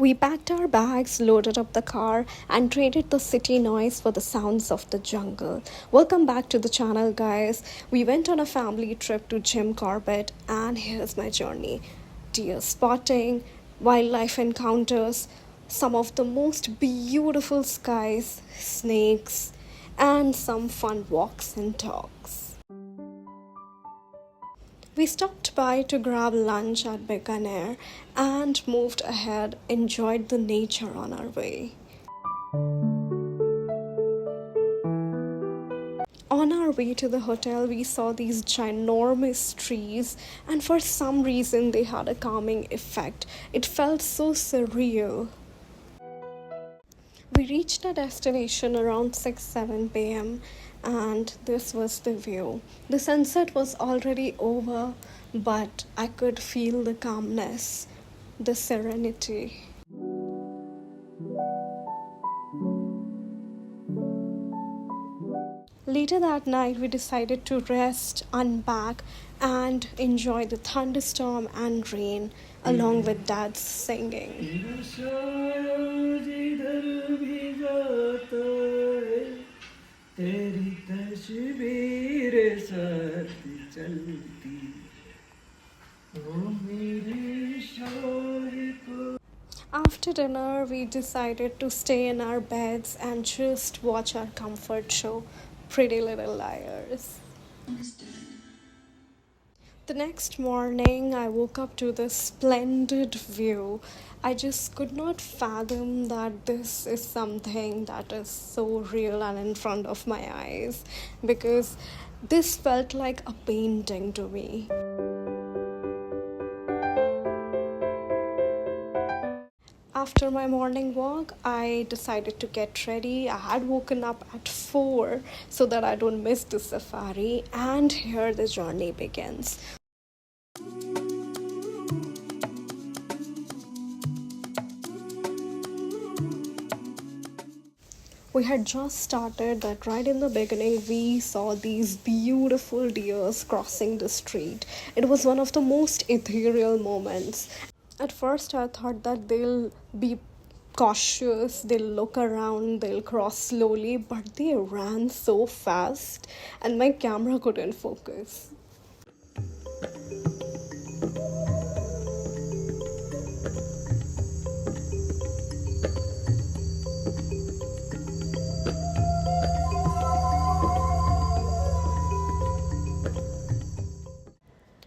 We packed our bags, loaded up the car, and traded the city noise for the sounds of the jungle. Welcome back to the channel, guys. We went on a family trip to Jim Corbett, and here's my journey: deer spotting, wildlife encounters, some of the most beautiful skies, snakes, and some fun walks and talks. We stopped by to grab lunch at Bikaner and moved ahead, enjoyed the nature on our way. On our way to the hotel, we saw these ginormous trees, and for some reason, they had a calming effect. It felt so surreal. We reached our destination around 6 7 pm, and this was the view. The sunset was already over, but I could feel the calmness, the serenity. Later that night, we decided to rest, unpack, and enjoy the thunderstorm and rain along with Dad's singing. After dinner, we decided to stay in our beds and just watch our comfort show, Pretty Little Liars. The next morning, I woke up to this splendid view. I just could not fathom that this is something that is so real and in front of my eyes, because this felt like a painting to me. After my morning walk, I decided to get ready. I had woken up at 4 so that I don't miss the safari, and here the journey begins. We had just started that right in the beginning we saw these beautiful deers crossing the street. It was one of the most ethereal moments. At first I thought that they'll be cautious, they'll look around, they'll cross slowly, but they ran so fast and my camera couldn't focus.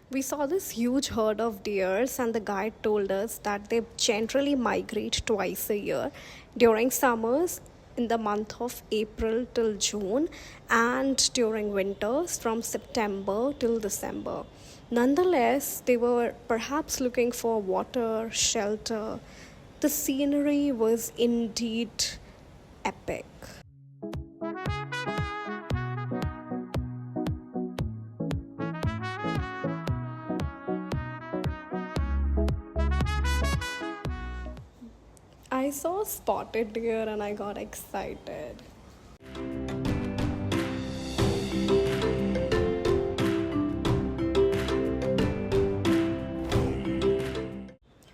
We saw this huge herd of deers, and the guide told us that they generally migrate twice a year during summers in the month of April till June, and during winters from September till December. Nonetheless, they were perhaps looking for water, shelter. The scenery was indeed epic. I saw a spotted deer and I got excited.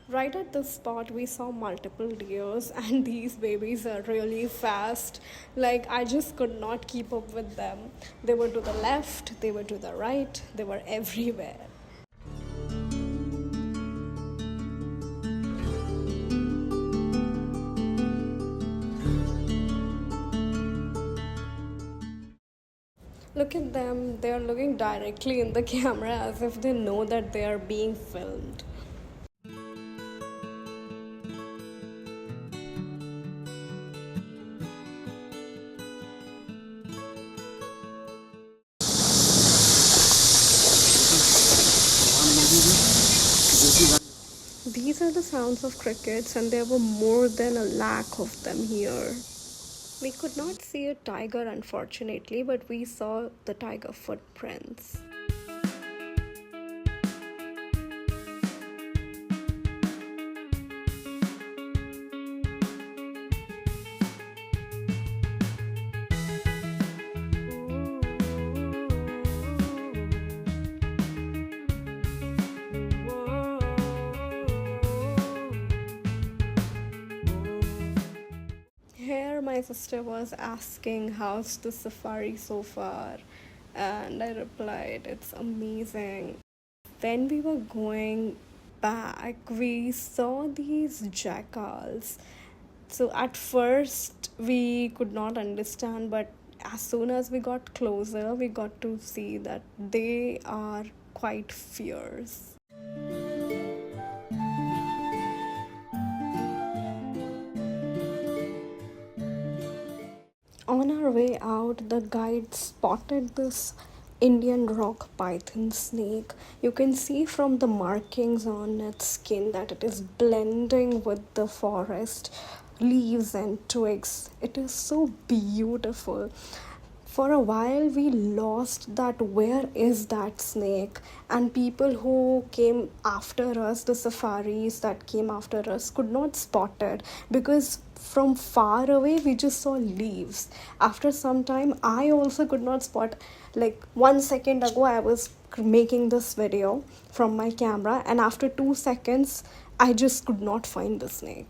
Right at this spot, we saw multiple deers, and these babies are really fast. Like, I just could not keep up with them. They were to the left, they were to the right, they were everywhere. Look at them, they are looking directly in the camera as if they know that they are being filmed. These are the sounds of crickets, and there were more than a lakh of them here. We could not see a tiger, unfortunately, but we saw the tiger footprints. My sister was asking, how's the safari so far? And I replied, it's amazing. When we were going back, we saw these jackals. So at first, we could not understand, but as soon as we got closer, we got to see that they are quite fierce. On our way out, the guide spotted this Indian rock python snake. You can see from the markings on its skin that it is blending with the forest leaves and twigs. It is so beautiful. For a while we lost that where is that snake, and people who came after us, the safaris that came after us, could not spot it because from far away we just saw leaves. After some time I also could not spot, like 1 second ago I was making this video from my camera, and after 2 seconds I just could not find the snake.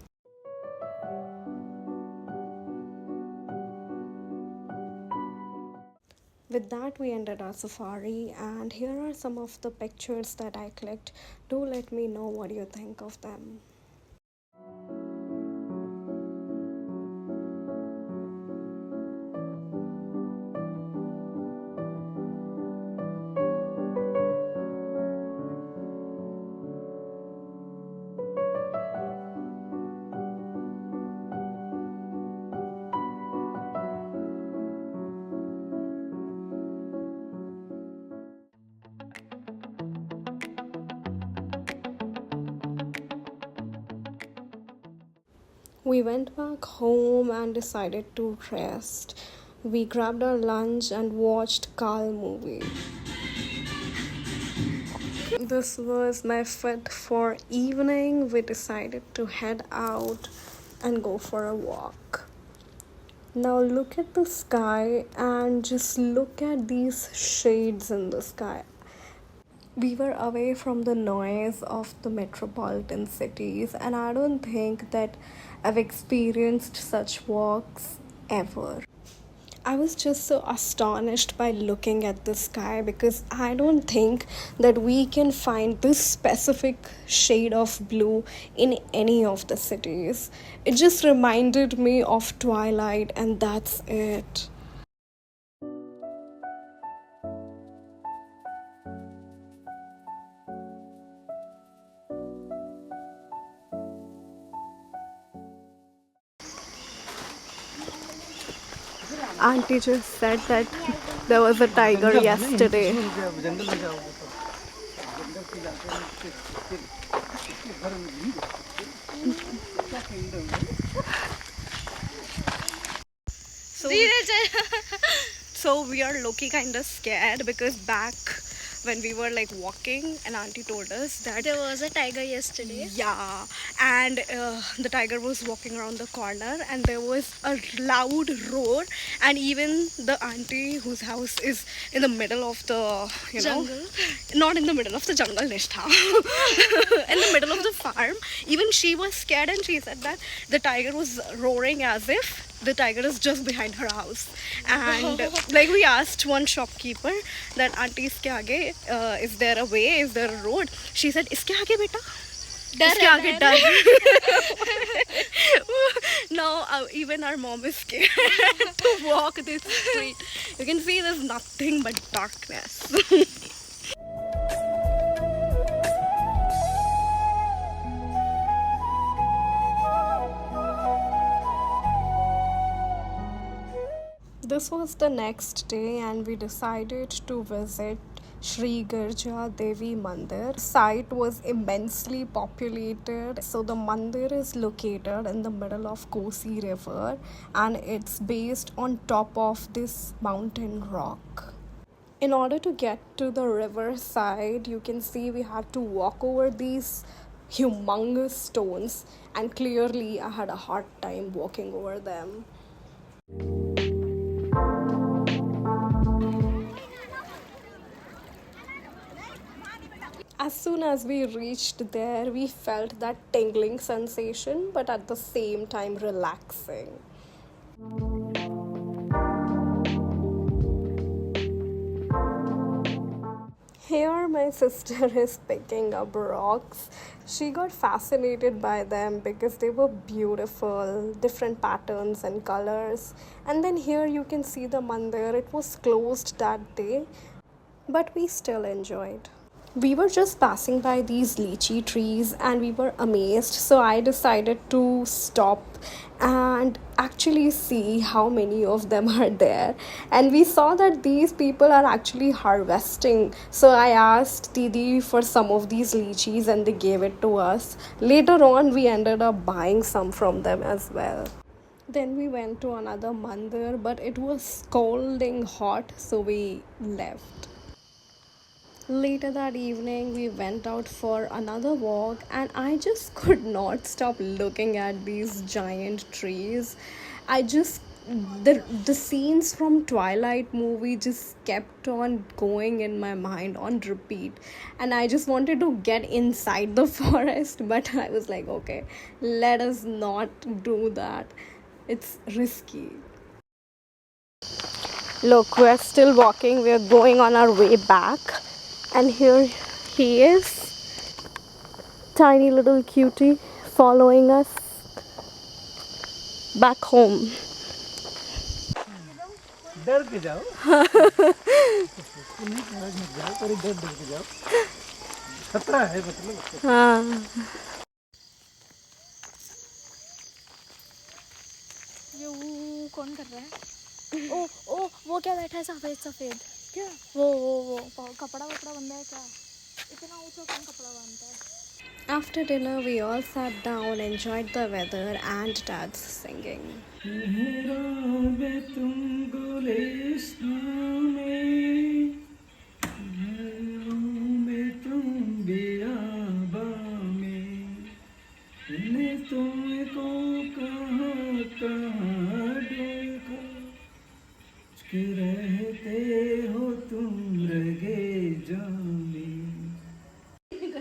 With that, we ended our safari, and here are some of the pictures that I clicked. Do let me know what you think of them. We went back home and decided to rest. We grabbed our lunch and watched Kal movie. This was my fit for evening. We decided to head out and go for a walk. Now look at the sky and just look at these shades in the sky. We were away from the noise of the metropolitan cities, and I don't think that I've experienced such walks ever. I was just so astonished by looking at the sky because I don't think that we can find this specific shade of blue in any of the cities. It just reminded me of Twilight, and that's it. Auntie just said that there was a tiger yesterday. So, so we are low-key kind of scared because back when we were like walking, and auntie told us that there was a tiger yesterday. Yeah, and the tiger was walking around the corner, and there was a loud roar, and even the auntie whose house is in the middle of the jungle, not in the middle of the jungle, Nishtha, in the middle of the farm, even she was scared, and she said that the tiger was roaring as if the tiger is just behind her house. And like we asked one shopkeeper that auntie iske aage is there a way, is there a road? She said iske aage beta iske aage dar. Now even our mom is scared to walk this street. You can see there's nothing but darkness. This was the next day, and we decided to visit Sri Girja Devi Mandir. The site was immensely populated. So the mandir is located in the middle of Kosi River, and it's based on top of this mountain rock. In order to get to the river side, you can see we had to walk over these humongous stones, and clearly I had a hard time walking over them. As soon as we reached there, we felt that tingling sensation, but at the same time relaxing. Here, my sister is picking up rocks. She got fascinated by them because they were beautiful, different patterns and colors. And then here you can see the mandir. It was closed that day, but we still enjoyed. We were just passing by these lychee trees and we were amazed, so I decided to stop and actually see how many of them are there. And we saw that these people are actually harvesting, so I asked Didi for some of these lychees and they gave it to us. Later on we ended up buying some from them as well. Then we went to another mandir, but it was scalding hot, so we left. Later that evening, we went out for another walk, and I just could not stop looking at these giant trees. I just the scenes from Twilight movie just kept on going in my mind on repeat, and I just wanted to get inside the forest, but I was like, okay, let us not do that. It's risky. Look, we're still walking. We're going on our way back. And here he is, tiny little cutie, following us back home. डर के जाओ नहीं समझ मत जाओ पर डर डर के जाओ खतरा है मतलब हाँ. ये वो कौन कर रहा है? ओ ओ वो क्या बैठा है सफेद सफेद? क्या? वो कपड़ा वपड़ा बंधा है क्या? इतना ऊंचा कौन कपड़ा बांधता है? After dinner, we all sat down, enjoyed the weather, and dad's singing.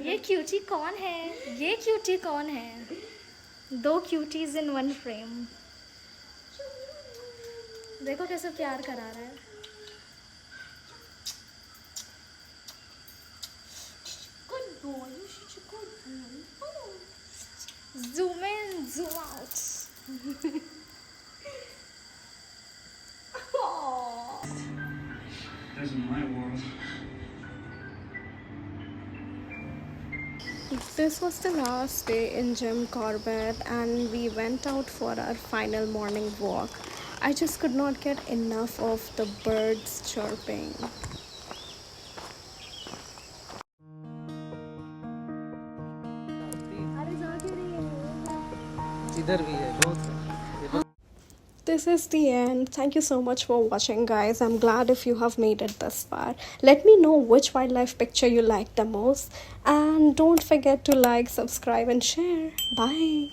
ये क्यूटी कौन है? ये क्यूटी कौन है? दो क्यूटीज इन वन फ्रेम. देखो कैसे प्यार करा रहा है. Good boy, you should a good boy. Zoom in, zoom out. That's my world. This was the last day in Jim Corbett, and we went out for our final morning walk. I just could not get enough of the birds chirping. इधर भी है बहुत है This is the end. Thank you so much for watching, guys. I'm glad if you have made it this far. Let me know which wildlife picture you liked the most. And don't forget to like, subscribe, and share. Bye.